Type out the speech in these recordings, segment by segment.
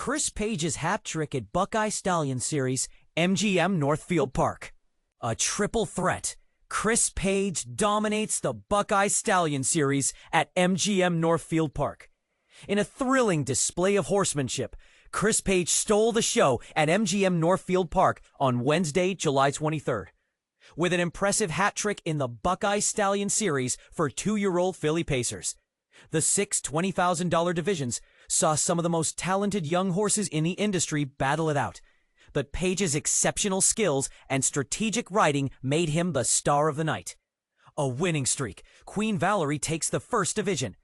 Chris Page's hat trick at Buckeye Stallion Series, MGM Northfield Park. A triple threat. Chris Page dominates the Buckeye Stallion Series at MGM Northfield Park. In a thrilling display of horsemanship, Chris Page stole the show at MGM Northfield Park on Wednesday, July 23rd. With an impressive hat trick in the Buckeye Stallion Series for 2-year-old Philly Pacers. The 6 $20,000 divisions saw some of the most talented young horses in the industry battle it out. But Page's exceptional skills and strategic riding made him the star of the night. A winning streak. Queen Valerie takes the first division.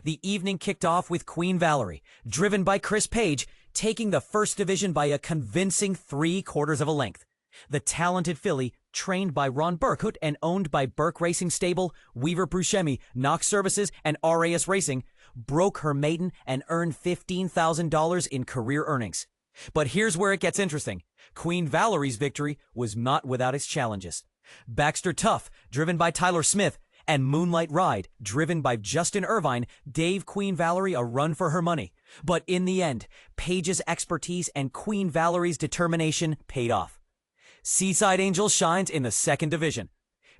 The evening kicked off with Queen Valerie, driven by Chris Page, taking the first division by a convincing 3/4 of a length. The talented filly, trained by Ron Burkhout and owned by Burke Racing Stable, Weaver Buscemi, Knox Services, and RAS Racing, broke her maiden and earned $15,000 in career earnings. But here's where it gets interesting. Queen Valerie's victory was not without its challenges. Baxter Tough, driven by Tyler Smith, and Moonlight Ride, driven by Justin Irvine, gave Queen Valerie a run for her money. But in the end, Page's expertise and Queen Valerie's determination paid off. Seaside Angel shines in the second division.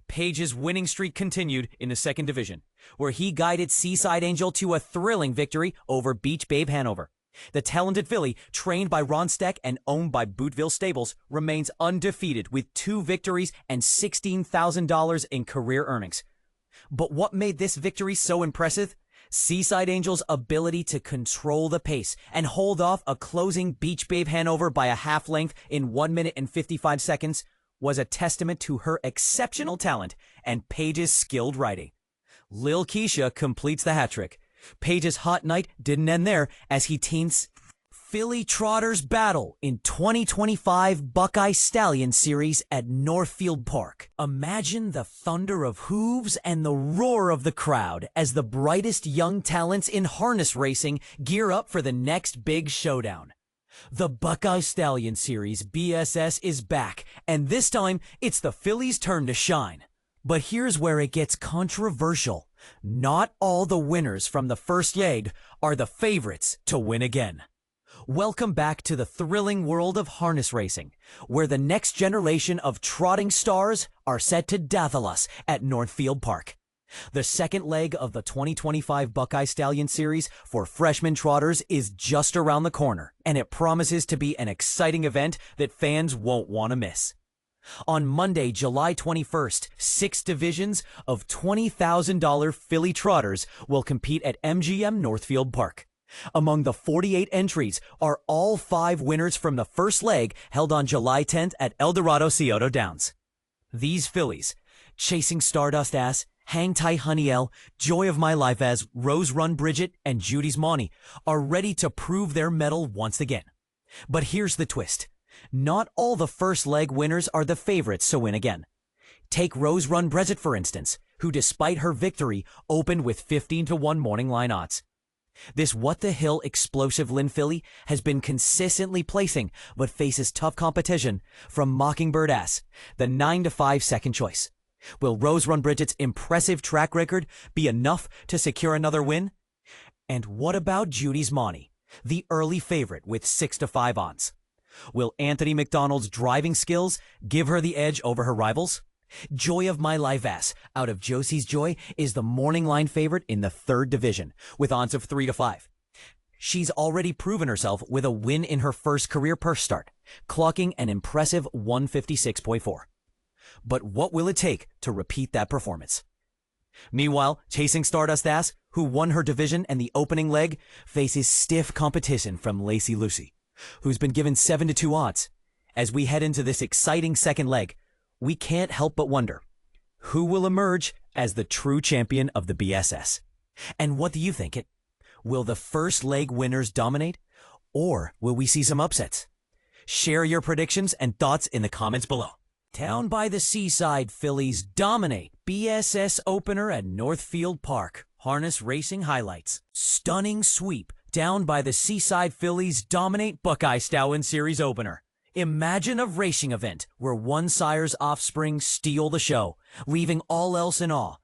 Page's winning streak continued in the second division, where he guided Seaside Angel to a thrilling victory over Beach Babe Hanover. The talented filly, trained by Ron Steck and owned by Bootville Stables, remains undefeated with 2 victories and $16,000 in career earnings. But what made this victory so impressive? Seaside Angel's ability to control the pace and hold off a closing Beach Babe Hanover by a half length in 1 minute and 55 seconds was a testament to her exceptional talent and Page's skilled riding. Lil Kiesha completes the hat trick. Page's hot night didn't end there as he teams Filly Trotters battle in 2025 Buckeye Stallion Series at Northfield Park. Imagine the thunder of hooves and the roar of the crowd as the brightest young talents in harness racing gear up for the next big showdown. The Buckeye Stallion Series BSS is back, and this time it's the Fillies' turn to shine. But here's where it gets controversial. Not all the winners from the first leg are the favorites to win again. Welcome back to the thrilling world of harness racing, where the next generation of trotting stars are set to dazzle us at Northfield Park. The second leg of the 2025 Buckeye Stallion Series for freshman trotters is just around the corner, and it promises to be an exciting event that fans won't want to miss. On Monday, July 21st, 6 divisions of $20,000 filly trotters will compete at MGM Northfield Park. Among the 48 entries are all 5 winners from the first leg held on July 10th at Eldorado Scioto Downs. These fillies, Chasing Stardust Ass, Hang Tight Honey L, Joy of My Life As, Rose Run Bridget, and Judy's Monty, are ready to prove their mettle once again. But here's the twist. Not all the first leg winners are the favorites to win again. Take Rose Run Bridget, for instance, who despite her victory opened with 15-1 morning line odds. This what-the-hill explosive Lynn filly has been consistently placing, but faces tough competition from Mockingbird Ass, the 9-5 second choice. Will Rose Run Bridget's impressive track record be enough to secure another win? And what about Judy's Monty, the early favorite with 6-5 odds? Will Anthony McDonald's driving skills give her the edge over her rivals? Joy of My Life Ass, out of Josie's Joy, is the morning line favorite in the third division, with odds of 3-5. She's already proven herself with a win in her first career purse start, clocking an impressive 156.4. But what will it take to repeat that performance? Meanwhile, Chasing Stardust Ass, who won her division and the opening leg, faces stiff competition from Lacey Lucy, who's been given 7-2 odds. As we head into this exciting second leg, we can't help but wonder, who will emerge as the true champion of the BSS? And what do you think? Will the first leg winners dominate, or will we see some upsets? Share your predictions and thoughts in the comments below. Down by the Seaside, Fillies dominate BSS opener at Northfield Park. Harness racing highlights. Stunning sweep. Down by the Seaside, Fillies dominate Buckeye Stallion Series opener. Imagine a racing event where one sire's offspring steal the show, leaving all else in awe.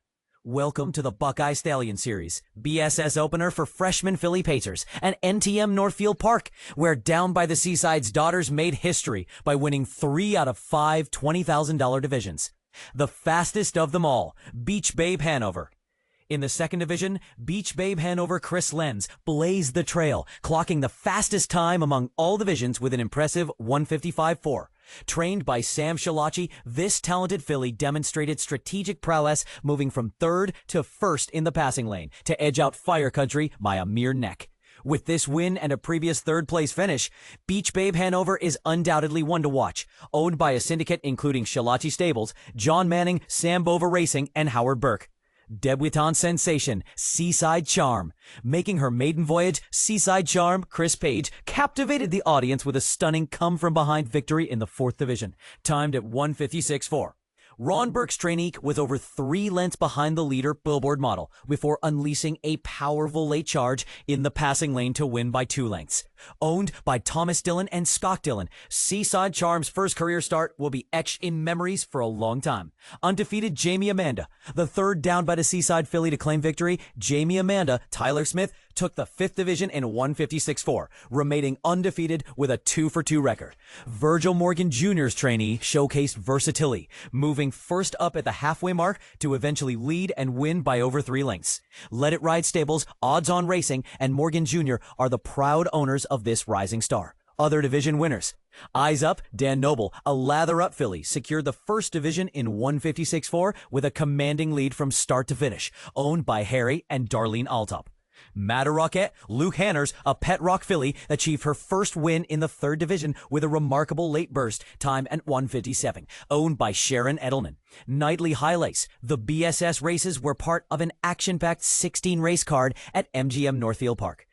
Welcome to the Buckeye Stallion Series, BSS opener for freshman Filly Pacers and MGM Northfield Park, where Downbytheseside's daughters made history by winning 3 out of 5 $20,000 divisions. The fastest of them all, Beach Babe Hanover. In the second division, Beach Babe Hanover Chris Lenz blazed the trail, clocking the fastest time among all divisions with an impressive 1:55.4. Trained by Sam Shilachi, this talented filly demonstrated strategic prowess, moving from third to first in the passing lane to edge out Fire Country by a mere neck. With this win and a previous third-place finish, Beach Babe Hanover is undoubtedly one to watch. Owned by a syndicate including Shilachi Stables, John Manning, Sam Bova Racing, and Howard Burke. Debutant sensation, Seaside Charm. Making her maiden voyage, Seaside Charm, Chris Page, captivated the audience with a stunning come-from-behind victory in the 4th division, timed at 1:56.4. Ron Burke's trainee was over 3 lengths behind the leader Billboard model before unleashing a powerful late charge in the passing lane to win by 2 lengths. Owned by Thomas Dillon and Scott Dillon, Seaside Charm's first career start will be etched in memories for a long time. Undefeated Jamie Amanda, the third Downbytheseaside filly to claim victory, Jamie Amanda, Tyler Smith, took the 5th division in 1:56.4, remaining undefeated with a 2-for-2 record. Virgil Morgan Jr.'s trainee showcased versatility, moving first up at the halfway mark to eventually lead and win by over 3 lengths. Let It Ride Stables, Odds On Racing, and Morgan Jr. are the proud owners of this rising star. Other division winners. Eyes Up, Dan Noble, a lather-up filly, secured the 1st division in 1:56.4 with a commanding lead from start to finish, owned by Harry and Darlene Altop. Madarocket, Luke Hanners, a pet rock filly, achieved her first win in the 3rd division with a remarkable late burst, time at 1:57, owned by Sharon Edelman. Nightly High Lace, the BSS races were part of an action-packed 16-race card at MGM Northfield Park.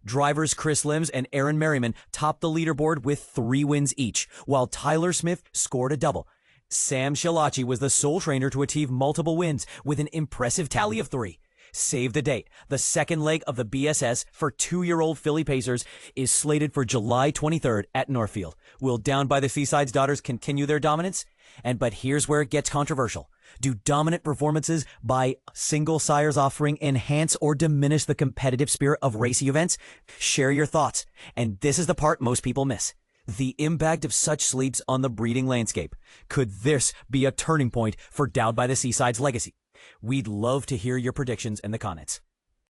Drivers Chris Lims and Aaron Merriman topped the leaderboard with 3 wins each, while Tyler Smith scored a double. Sam Shilachi was the sole trainer to achieve multiple wins with an impressive tally of 3. Save the date. The second leg of the BSS for 2-year-old Filly Pacers is slated for July 23rd at Northfield. Will Downbytheseside's daughters continue their dominance? But here's where it gets controversial. Do dominant performances by single sires offering enhance or diminish the competitive spirit of racing events? Share your thoughts. And this is the part most people miss. The impact of such sleeps on the breeding landscape. Could this be a turning point for Downbytheseside's legacy? We'd love to hear your predictions in the comments.